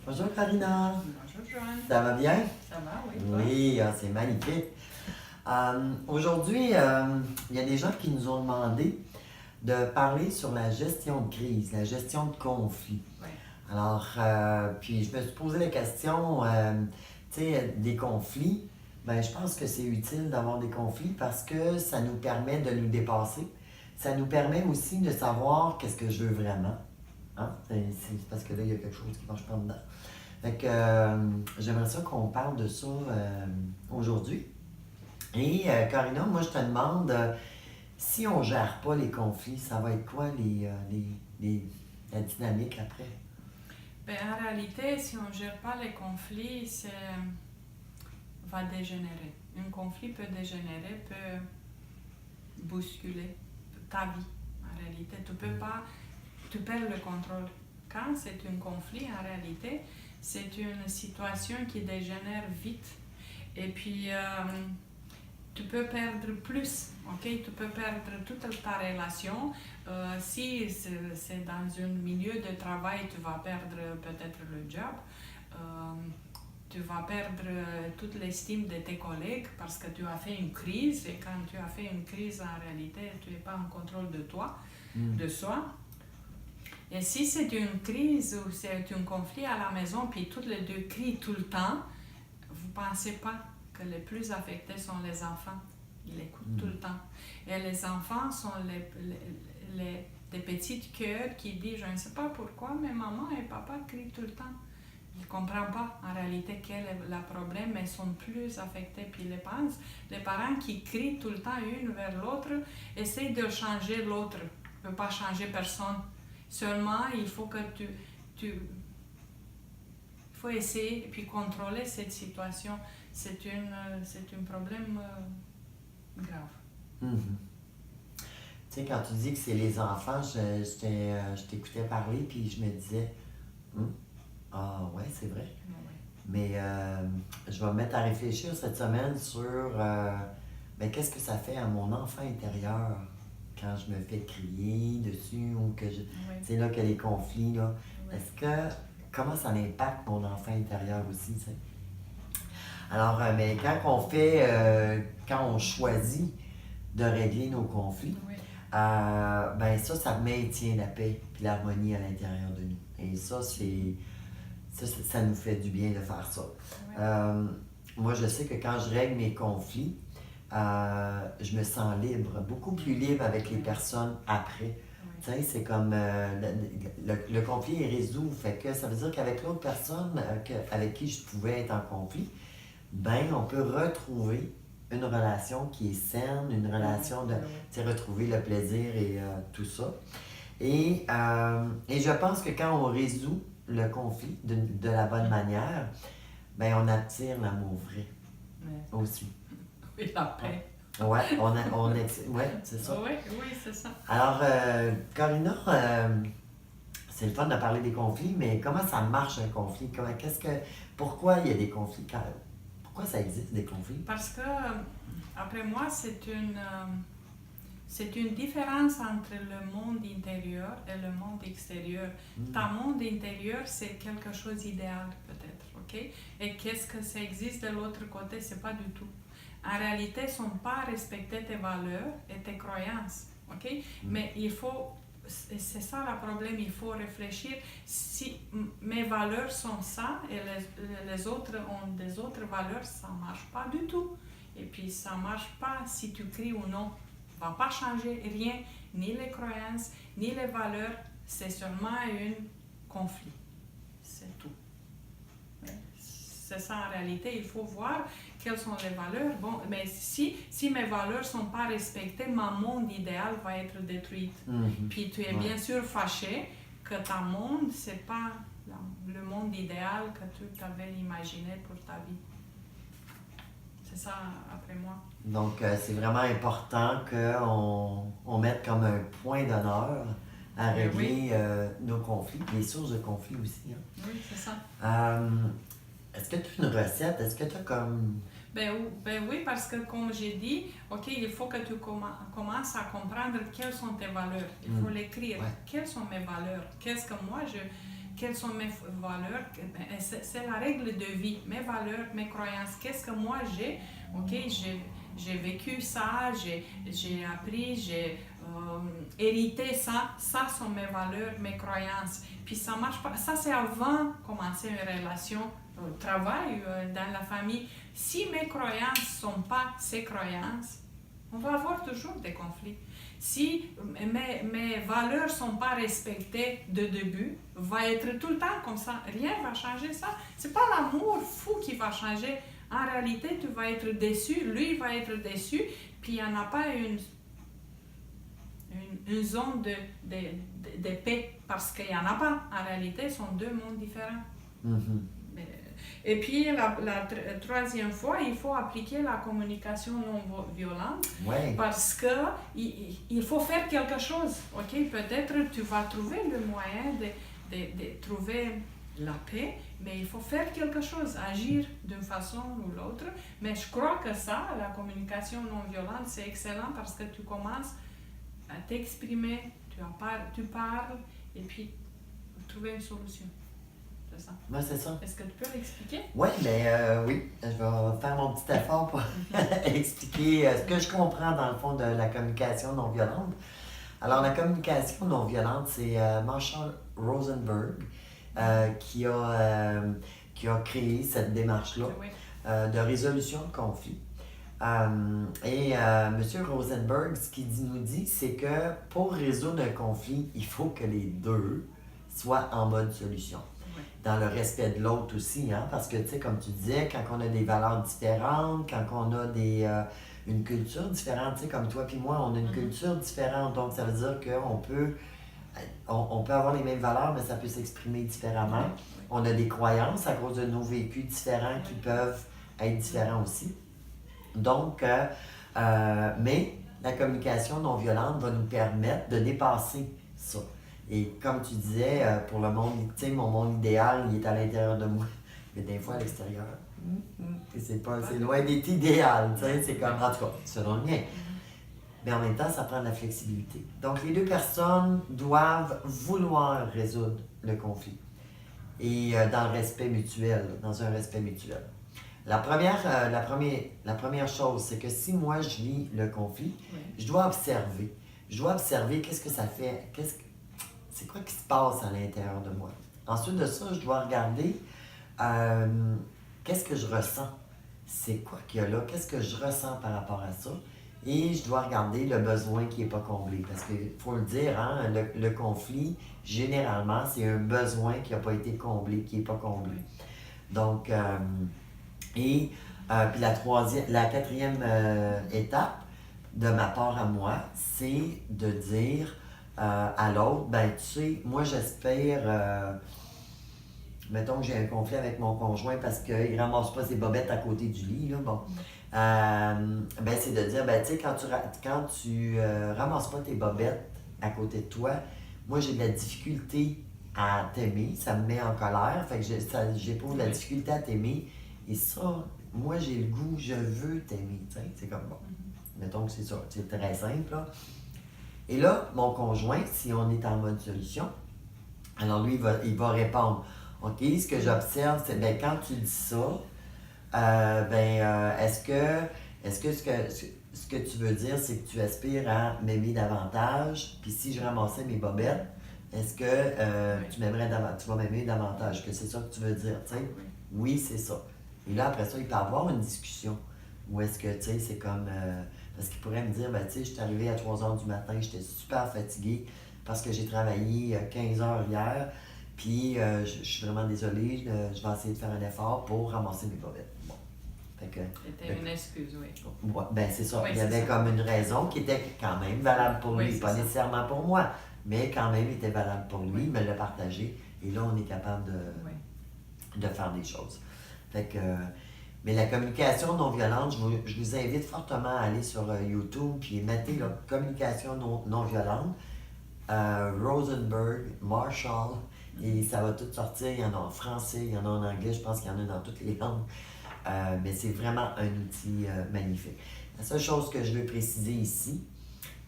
Bonjour Karina, Bonjour Joanne. ça va bien? Ça va, oui, toi? Oui, c'est magnifique. Aujourd'hui, il y a des gens qui nous ont demandé de parler sur la gestion de crise, la gestion de conflit. Oui. Alors, puis je me suis posé la question, tu sais, des conflits, ben je pense que c'est utile d'avoir des conflits parce que ça nous permet de nous dépasser. Ça nous permet aussi de savoir qu'est-ce que je veux vraiment. Hein? C'est parce que là, il y a quelque chose qui marche pas dedans. Fait que j'aimerais ça qu'on parle de ça aujourd'hui. Et Karina, moi je te demande, si on gère pas les conflits, ça va être quoi la dynamique après? Ben, en réalité, si on ne gère pas les conflits, ça va dégénérer. Un conflit peut dégénérer, peut bousculer ta vie. En réalité, tu perds le contrôle. Quand c'est un conflit, en réalité, c'est une situation qui dégénère vite. Et puis, tu peux perdre plus, ok? Tu peux perdre toute ta relation. Si c'est dans un milieu de travail, tu vas perdre peut-être le job. Tu vas perdre toute l'estime de tes collègues parce que tu as fait une crise. Et quand tu as fait une crise, en réalité, tu n'es pas en contrôle de toi, de soi. Et si c'est une crise ou c'est un conflit à la maison, puis toutes les deux crient tout le temps, vous ne pensez pas que les plus affectés sont les enfants. Ils écoutent tout le temps. Et les enfants sont des petites cœurs qui disent « Je ne sais pas pourquoi, mais maman et papa crient tout le temps. » Ils ne comprennent pas en réalité quel est le problème, mais ils sont plus affectés. Puis les parents qui crient tout le temps une vers l'autre essayent de changer l'autre. Ne peuvent pas changer personne. Seulement, il faut que il faut essayer et puis contrôler cette situation. C'est un problème grave. Mm-hmm. Tu sais, quand tu dis que c'est les enfants, je t'écoutais parler puis je me disais, ah ouais, c'est vrai. Ouais. Mais je vais me mettre à réfléchir cette semaine sur ben, qu'est-ce que ça fait à mon enfant intérieur quand je me fais crier dessus ou que je. C'est là que les conflits, là. Ouais. Est-ce que. Comment ça impacte mon enfant intérieur aussi, tu sais? Alors, mais quand on choisit de régler nos conflits, Ouais. ben ça maintient la paix et l'harmonie à l'intérieur de nous. Et ça, ça nous fait du bien de faire ça. Ouais. Moi, je sais que quand je règle mes conflits, je me sens libre, beaucoup plus libre avec les personnes après. Tu sais, c'est comme le conflit est résolu. Fait que ça veut dire qu'avec l'autre personne avec qui je pouvais être en conflit, ben on peut retrouver une relation qui est saine, une relation de retrouver le plaisir et tout ça. Et je pense que quand on résout le conflit de la bonne manière, ben on attire l'amour vrai aussi. Oui, la paix. Ouais, c'est ça. Oui, c'est ça. Alors, Karina, c'est le fun de parler des conflits, mais comment ça marche un conflit? Pourquoi il y a des conflits? Pourquoi ça existe des conflits? Parce que, après moi, c'est une différence entre le monde intérieur et le monde extérieur. Ton monde intérieur, c'est quelque chose d'idéal, peut-être, ok? Et qu'est-ce que ça existe de l'autre côté? C'est pas du tout. En réalité, ils ne sont pas respectés tes valeurs et tes croyances, ok? Mais c'est ça le problème, il faut réfléchir. Si mes valeurs sont ça et les autres ont des autres valeurs, ça ne marche pas du tout. Et puis, ça ne marche pas si tu cries ou non. Ça ne va pas changer rien, ni les croyances, ni les valeurs. C'est seulement un conflit. C'est tout. C'est ça en réalité, il faut voir quelles sont les valeurs. Bon, mais si mes valeurs ne sont pas respectées, mon monde idéal va être détruit. Puis tu es bien sûr fâché que ton monde, ce n'est pas le monde idéal que tu t'avais imaginé pour ta vie. C'est ça, après moi. Donc, c'est vraiment important qu'on mette comme un point d'honneur à régler nos conflits, les sources de conflits aussi. Hein? Oui, c'est ça. Est-ce que tu as une recette? Est-ce que tu as comme... Ben oui, parce que comme j'ai dit, ok, il faut que tu commences à comprendre quelles sont tes valeurs. Il faut l'écrire. Ouais. Quelles sont mes valeurs? Qu'est-ce que moi, quelles sont mes valeurs. C'est la règle de vie, mes valeurs, mes croyances. Qu'est-ce que moi j'ai? Ok, j'ai vécu ça, j'ai appris, j'ai hérité ça. Ça sont mes valeurs, mes croyances. Puis ça marche pas. Ça, c'est avant de commencer une relation, travail dans la famille. Si mes croyances ne sont pas ces croyances, on va avoir toujours des conflits. Si mes valeurs ne sont pas respectées de début, va être tout le temps comme ça. Rien ne va changer ça. Ce n'est pas l'amour fou qui va changer. En réalité, tu vas être déçu, lui va être déçu, puis il n'y en a pas une zone de paix, parce qu'il n'y en a pas. En réalité, ce sont deux mondes différents. Mhm. Et puis, la troisième fois, il faut appliquer la communication non violente, Ouais. parce qu'il faut faire quelque chose. Ok, peut-être tu vas trouver le moyen de trouver la paix, mais il faut faire quelque chose, agir d'une façon ou l'autre. Mais je crois que ça, la communication non violente, c'est excellent parce que tu commences à t'exprimer, tu parles, et puis trouver une solution. C'est ça. Ouais, c'est ça. Est-ce que tu peux l'expliquer? Oui, oui, je vais faire mon petit effort pour expliquer ce que je comprends dans le fond de la communication non violente. Alors, la communication non violente, c'est Marshall Rosenberg qui a créé cette démarche-là Oui. de résolution de conflits. M. Rosenberg, ce qu'il nous dit, c'est que pour résoudre un conflit, il faut que les deux soient en mode solution. Dans le respect de l'autre aussi, hein? Parce que, tu sais, comme tu disais, quand on a des valeurs différentes, quand on a une culture différente, tu sais, comme toi puis moi, on a une culture différente, donc ça veut dire qu'on peut, on peut avoir les mêmes valeurs, mais ça peut s'exprimer différemment. On a des croyances à cause de nos vécus différents qui peuvent être différents aussi. Donc, mais la communication non violente va nous permettre de dépasser ça. Et comme tu disais, pour le monde, tu sais, mon monde idéal, il est à l'intérieur de moi, mais des fois à l'extérieur. C'est loin d'être idéal, tu sais, c'est comme, en tout cas, selon le mien. Mais en même temps, ça prend de la flexibilité. Donc, les deux personnes doivent vouloir résoudre le conflit. Et dans le respect mutuel, dans un respect mutuel. La première chose, c'est que si moi je vis le conflit, je dois observer. Je dois observer qu'est-ce que ça fait, c'est quoi qui se passe à l'intérieur de moi. Ensuite de ça, je dois regarder qu'est-ce que je ressens. C'est quoi qu'il y a là, qu'est-ce que je ressens par rapport à ça. Et je dois regarder le besoin qui n'est pas comblé. Parce qu'il faut le dire, hein, le conflit, généralement, c'est un besoin qui n'a pas été comblé, qui n'est pas comblé. Donc, puis la quatrième étape de ma part à moi, c'est de dire à l'autre, ben tu sais, moi j'espère, mettons que j'ai un conflit avec mon conjoint parce qu'il ne ramasse pas ses bobettes à côté du lit, là, bon. Ben c'est de dire, ben tu sais, quand tu ramasses pas tes bobettes à côté de toi, moi j'ai de la difficulté à t'aimer, ça me met en colère, fait que j'éprouve de la difficulté à t'aimer, et ça, moi j'ai le goût, je veux t'aimer, tu sais, c'est comme bon. Mettons que c'est ça, c'est très simple, là. Et là, mon conjoint, si on est en mode solution, alors lui, il va répondre, OK, ce que j'observe, c'est, ben quand tu dis ça, est-ce que ce que tu veux dire, c'est que tu aspires à m'aimer davantage, puis si je ramassais mes bobettes, est-ce que tu vas m'aimer davantage, que c'est ça que tu veux dire, tu sais? Oui, c'est ça. Et là, après ça, il peut y avoir une discussion, où est-ce que, tu sais, c'est comme... parce qu'il pourrait me dire, ben tu sais, je suis arrivé à 3 h du matin, j'étais super fatiguée parce que j'ai travaillé 15 heures hier, puis je suis vraiment désolée, je vais essayer de faire un effort pour ramasser mes bobettes. Bon. C'était une excuse, oui. Ouais, ben c'est ça, Oui, il y avait comme une raison qui était quand même valable pour lui, pas ça. nécessairement pour moi, mais quand même était valable pour lui, il me l'a partagé, et là on est capable de faire des choses. Mais la communication non violente, je vous invite fortement à aller sur YouTube puis mettez la communication non violente, Rosenberg, Marshall, et ça va tout sortir. Il y en a en français, il y en a en anglais, je pense qu'il y en a dans toutes les langues. Mais c'est vraiment un outil magnifique. La seule chose que je veux préciser ici,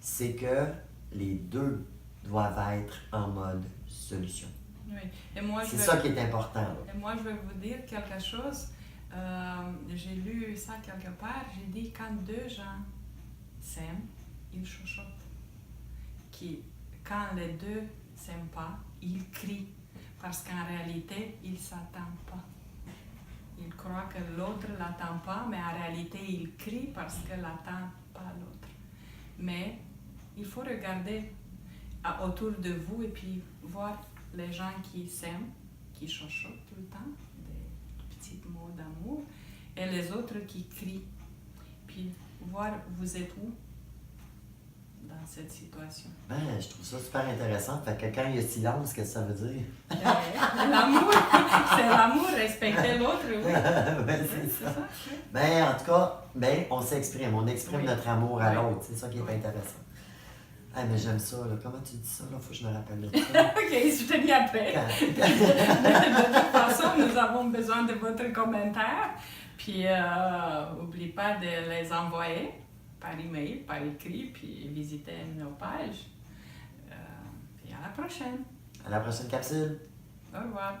c'est que les deux doivent être en mode solution. Oui. Et moi, C'est ça qui est important. Là. Et moi, je vais vous dire quelque chose. J'ai lu ça quelque part. J'ai dit quand deux gens s'aiment, ils chuchotent. Quand les deux s'aiment pas, ils crient. Parce qu'en réalité, ils ne s'attendent pas. Ils croient que l'autre ne l'attend pas, mais en réalité, ils crient parce qu'ils n'attendent pas l'autre. Mais il faut regarder autour de vous et puis voir les gens qui s'aiment, qui chuchotent tout le temps, des petits mots d'amour, et les autres qui crient. Puis voir vous êtes où dans cette situation. Ben, je trouve ça super intéressant. Fait que quand il y a silence, qu'est-ce que ça veut dire? L'amour, c'est l'amour, respecter l'autre, oui. Ben, c'est ça. Ben, en tout cas, ben, on s'exprime. On exprime notre amour à l'autre. C'est ça qui est intéressant. Ah, mais j'aime ça. Là. Comment tu dis ça? Il faut que je me rappelle de ça. OK, je te dis après. De toute façon, nous avons besoin de votre commentaire. Puis, n'oublie pas de les envoyer par email, par écrit, puis visiter nos pages. Puis à la prochaine. À la prochaine capsule. Au revoir.